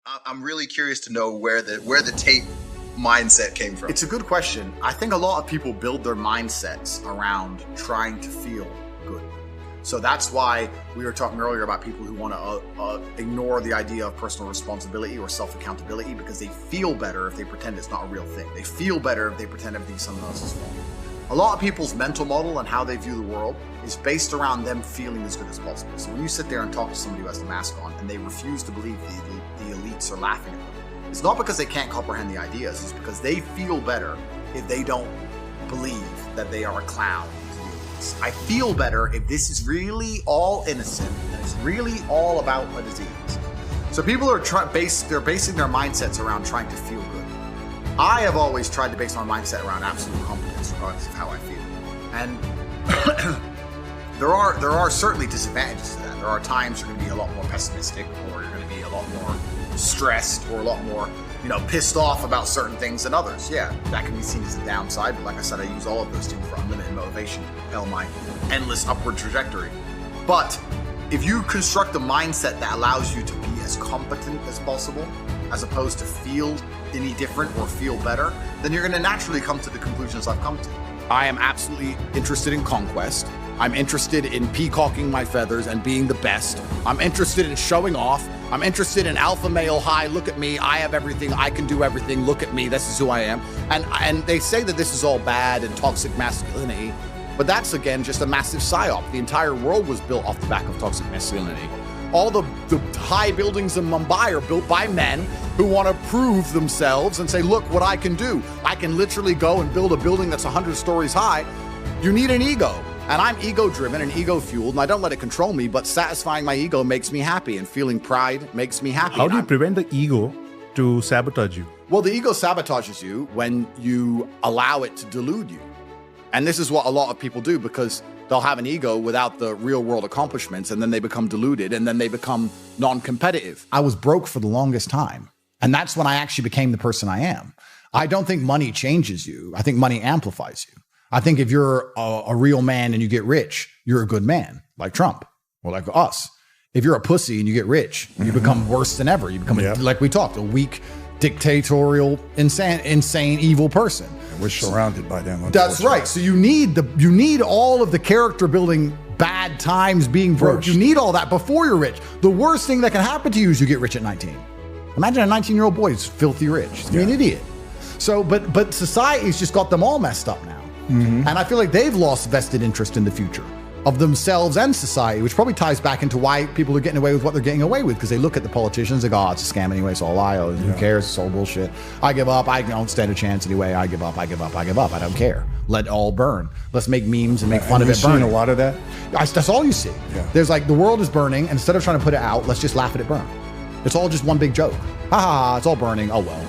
I'm really curious to know where the Tate mindset came from. It's a good question. I think a lot of people build their mindsets around trying to feel good. So that's why we were talking earlier about people who want to ignore the idea of personal responsibility or self-accountability because they feel better if they pretend it's not a real thing. They feel better if they pretend everything's someone else's fault. A lot of people's mental model and how they view the world is based around them feeling as good as possible. So when you sit there and talk to somebody who has the mask on and they refuse to believe the elites are laughing at them, it's not because they can't comprehend the ideas, it's because they feel better if they don't believe that they are a clown to the elites. I feel better if this is really all innocent and it's really all about a disease. So people are basing their mindsets around trying to feel good. I have always tried to base my mindset around absolute competence, regardless of how I feel. And there are certainly disadvantages to that. There are times you're going to be a lot more pessimistic, or you're going to be a lot more stressed, or a lot more, pissed off about certain things than others. Yeah, that can be seen as a downside. But like I said, I use all of those things for unlimited motivation to propel my endless upward trajectory. But if you construct a mindset that allows you to be as competent as possible, as opposed to feel any different or feel better, then you're going to naturally come to the conclusions I've come to. I am absolutely interested in conquest. I'm interested in peacocking my feathers and being the best. I'm interested in showing off. I'm interested in alpha male, hi, look at me, I have everything, I can do everything, look at me, this is who I am. And they say that this is all bad and toxic masculinity, but that's, again, just a massive psyop. The entire world was built off the back of toxic masculinity. All the high buildings in Mumbai are built by men who want to prove themselves and say, look what I can do. I can literally go and build a building that's 100 stories high. You need an ego. And I'm ego-driven and ego-fueled, and I don't let it control me, but satisfying my ego makes me happy, and feeling pride makes me happy. How do you prevent the ego to sabotage you? Well, the ego sabotages you when you allow it to delude you. And this is what a lot of people do, because they'll have an ego without the real-world accomplishments, and then they become deluded, and then they become non-competitive. I was broke for the longest time, and that's when I actually became the person I am. I don't think money changes you. I think money amplifies you. I think if you're a real man and you get rich, you're a good man, like Trump or like us. If you're a pussy and you get rich, you become worse than ever. You become, like we talked, a weak, dictatorial, insane, evil person. We're surrounded by them. That's right. So you need all of the character building, bad times, being broke. You need all that before you're rich. The worst thing that can happen to you is you get rich at 19. Imagine a 19-year-old boy who's filthy rich. He's an idiot. So, but society's just got them all messed up now. Mm-hmm. And I feel like they've lost vested interest in the future of themselves and society, which probably ties back into why people are getting away with what they're getting away with, because they look at the politicians and go, oh, it's a scam anyway, it's all a lie, who cares, it's all bullshit. I give up, I don't stand a chance anyway, I give up, I don't care. Let it all burn. Let's make memes and make fun of it burning. You've seen a lot of that? That's all you see. Yeah. There's like, the world is burning, and instead of trying to put it out, let's just laugh at it burn. It's all just one big joke. Ha ha, it's all burning, oh well.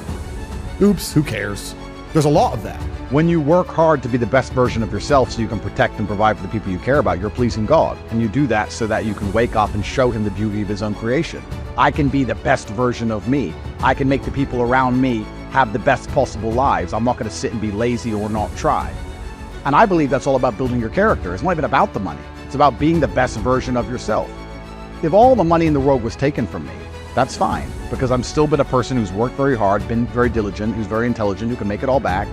Oops, who cares? There's a lot of that. When you work hard to be the best version of yourself so you can protect and provide for the people you care about, you're pleasing God. And you do that so that you can wake up and show him the beauty of his own creation. I can be the best version of me. I can make the people around me have the best possible lives. I'm not going to sit and be lazy or not try. And I believe that's all about building your character. It's not even about the money. It's about being the best version of yourself. If all the money in the world was taken from me, that's fine, because I'm still been a person who's worked very hard, been very diligent, who's very intelligent, who can make it all back.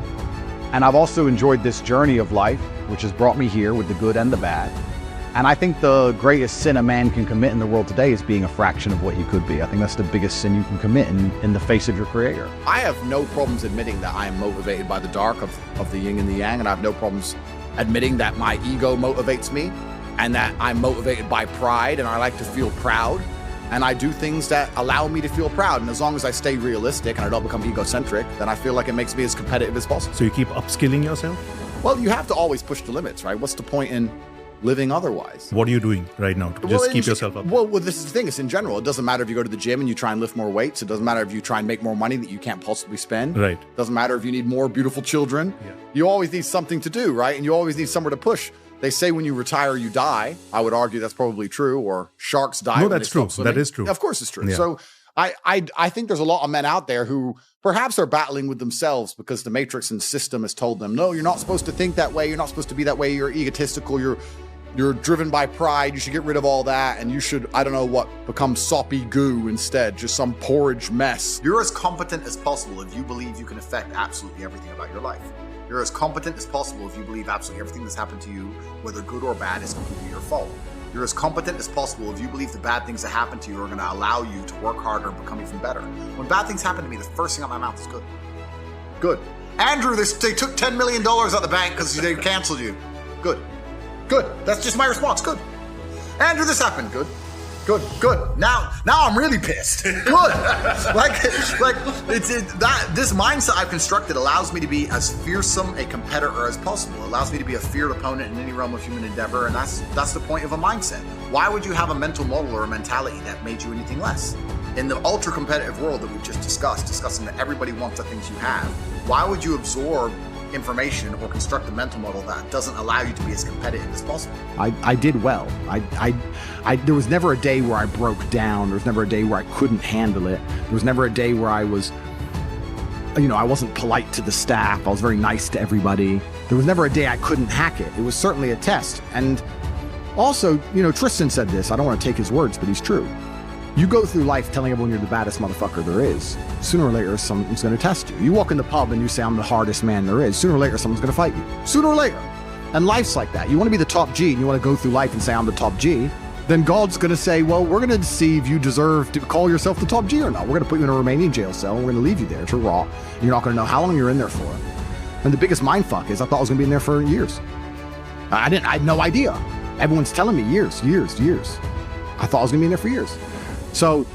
And I've also enjoyed this journey of life, which has brought me here with the good and the bad. And I think the greatest sin a man can commit in the world today is being a fraction of what he could be. I think that's the biggest sin you can commit in the face of your creator. I have no problems admitting that I am motivated by the dark of the yin and the yang, and I have no problems admitting that my ego motivates me, and that I'm motivated by pride, and I like to feel proud. And I do things that allow me to feel proud. And as long as I stay realistic and I don't become egocentric, then I feel like it makes me as competitive as possible. So you keep upskilling yourself? Well, you have to always push the limits, right? What's the point in living otherwise? What are you doing right now to just keep yourself up? Well, this is the thing. It's in general. It doesn't matter if you go to the gym and you try and lift more weights. It doesn't matter if you try and make more money that you can't possibly spend. Right. It doesn't matter if you need more beautiful children. Yeah. You always need something to do, right? And you always need somewhere to push. They say when you retire, you die. I would argue that's probably true. Or sharks die. No, that's true. That is true. Of course it's true. Yeah. So I think there's a lot of men out there who perhaps are battling with themselves because the matrix and system has told them, no, you're not supposed to think that way. You're not supposed to be that way. You're egotistical. You're driven by pride. You should get rid of all that. And you should, I don't know what, become soppy goo instead. Just some porridge mess. You're as competent as possible if you believe you can affect absolutely everything about your life. You're as competent as possible if you believe absolutely everything that's happened to you, whether good or bad, is completely your fault. You're as competent as possible if you believe the bad things that happen to you are going to allow you to work harder and become even better. When bad things happen to me, the first thing out of my mouth is good. Good. Andrew, they took $10 million out the bank because they canceled you. Good. Good. That's just my response. Good. Andrew, this happened. Good. Good. Good. Now I'm really pissed. Good. This mindset I've constructed allows me to be as fearsome a competitor as possible. It allows me to be a feared opponent in any realm of human endeavor, and that's the point of a mindset. Why would you have a mental model or a mentality that made you anything less? In the ultra-competitive world that we've just discussing that everybody wants the things you have, why would you absorb information or construct a mental model that doesn't allow you to be as competitive as possible? I did well. There was never a day where I broke down. There was never a day where I couldn't handle it. There was never a day where I was, I wasn't polite to the staff. I was very nice to everybody. There was never a day I couldn't hack it. It was certainly a test. And also, Tristan said this. I don't want to take his words, but he's true. You go through life telling everyone you're the baddest motherfucker there is. Sooner or later, someone's going to test you. You walk in the pub and you say, I'm the hardest man there is. Sooner or later, someone's going to fight you. Sooner or later. And life's like that. You want to be the top G and you want to go through life and say, I'm the top G. Then God's going to say, well, we're going to see if you deserve to call yourself the top G or not. We're going to put you in a Romanian jail cell and we're going to leave you there to rot. And you're not going to know how long you're in there for. And the biggest mindfuck is I thought I was going to be in there for years. I had no idea. Everyone's telling me years. I thought I was going to be in there for years. So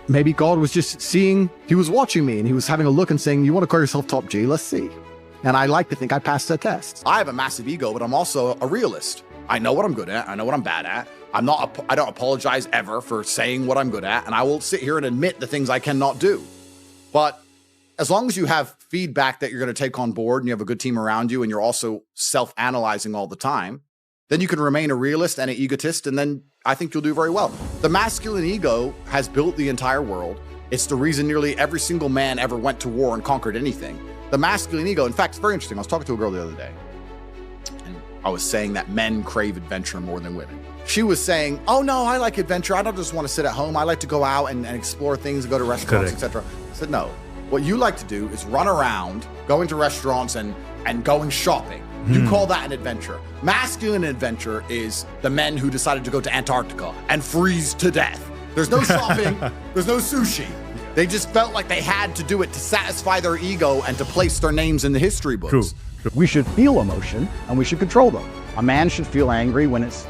maybe God was just seeing, he was watching me and he was having a look and saying, you want to call yourself top G? Let's see. And I like to think I passed that test. I have a massive ego, but I'm also a realist. I know what I'm good at. I know what I'm bad at. I don't apologize ever for saying what I'm good at. And I will sit here and admit the things I cannot do. But as long as you have feedback that you're going to take on board and you have a good team around you and you're also self-analyzing all the time, then you can remain a realist and an egotist, and then I think you'll do very well. The masculine ego has built the entire world. It's the reason nearly every single man ever went to war and conquered anything. The masculine ego, in fact, it's very interesting. I was talking to a girl the other day, and I was saying that men crave adventure more than women. She was saying, oh no, I like adventure. I don't just want to sit at home. I like to go out and explore things, go to restaurants, etc. I said, no. What you like to do is run around, going to restaurants and going shopping. You call that an adventure. Masculine adventure is the men who decided to go to Antarctica and freeze to death. There's no shopping, there's no sushi. They just felt like they had to do it to satisfy their ego and to place their names in the history books. True. We should feel emotion and we should control them. A man should feel angry when it's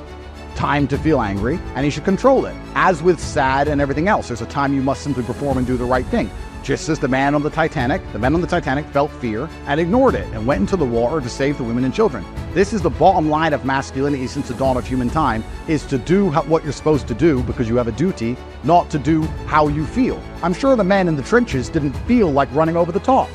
time to feel angry, and he should control it. As with sad and everything else, there's a time you must simply perform and do the right thing. Just as the men on the Titanic felt fear and ignored it and went into the water to save the women and children. This is the bottom line of masculinity since the dawn of human time, is to do what you're supposed to do because you have a duty, not to do how you feel. I'm sure the men in the trenches didn't feel like running over the top,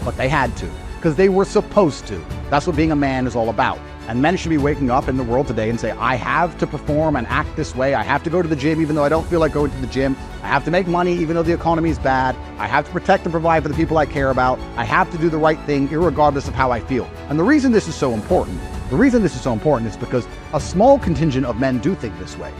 but they had to, because they were supposed to. That's what being a man is all about. And men should be waking up in the world today and say, I have to perform and act this way. I have to go to the gym even though I don't feel like going to the gym. I have to make money even though the economy is bad. I have to protect and provide for the people I care about. I have to do the right thing irregardless of how I feel. And the reason this is so important is because a small contingent of men do think this way.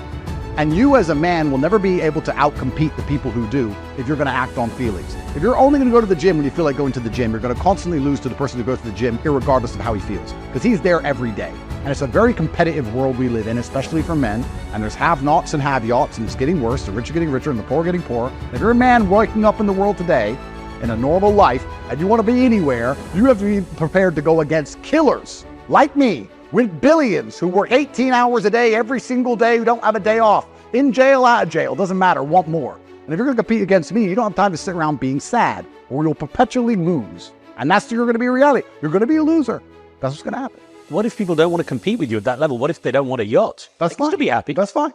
And you as a man will never be able to outcompete the people who do if you're going to act on feelings. If you're only going to go to the gym when you feel like going to the gym, you're going to constantly lose to the person who goes to the gym irregardless of how he feels, because he's there every day. And it's a very competitive world we live in, especially for men. And there's have-nots and have-yots, and it's getting worse. The rich are getting richer and the poor are getting poorer. And if you're a man waking up in the world today in a normal life and you want to be anywhere, you have to be prepared to go against killers like me, with billions, who work 18 hours a day every single day, who don't have a day off, in jail, out of jail, doesn't matter, want more. And if you're going to compete against me, you don't have time to sit around being sad, or you'll perpetually lose. And that's you're going to be a reality. You're going to be a loser. That's what's going to happen. What if people don't want to compete with you at that level? What if they don't want a yacht? That's fine. They can still be happy. That's fine.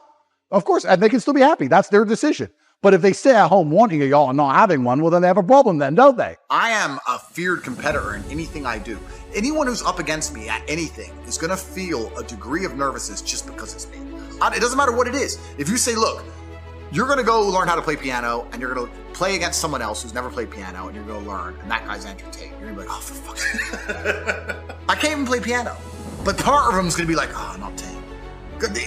Of course, and they can still be happy. That's their decision. But if they stay at home wanting a yacht and not having one, well, then they have a problem then, don't they? I am a feared competitor in anything I do. Anyone who's up against me at anything is going to feel a degree of nervousness just because it's me. It doesn't matter what it is. If you say, look, you're going to go learn how to play piano, and you're going to play against someone else who's never played piano, and you're going to learn, and that guy's Andrew Tate. You're going to be like, oh, for fuck's sake. I can't even play piano. But part of them is going to be like, oh, not Tate.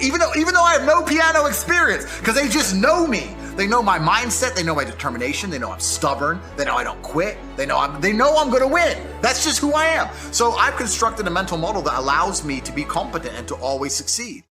Even though I have no piano experience, because they just know me. They know my mindset. They know my determination. They know I'm stubborn. They know I don't quit. They know I'm going to win. That's just who I am. So I've constructed a mental model that allows me to be competent and to always succeed.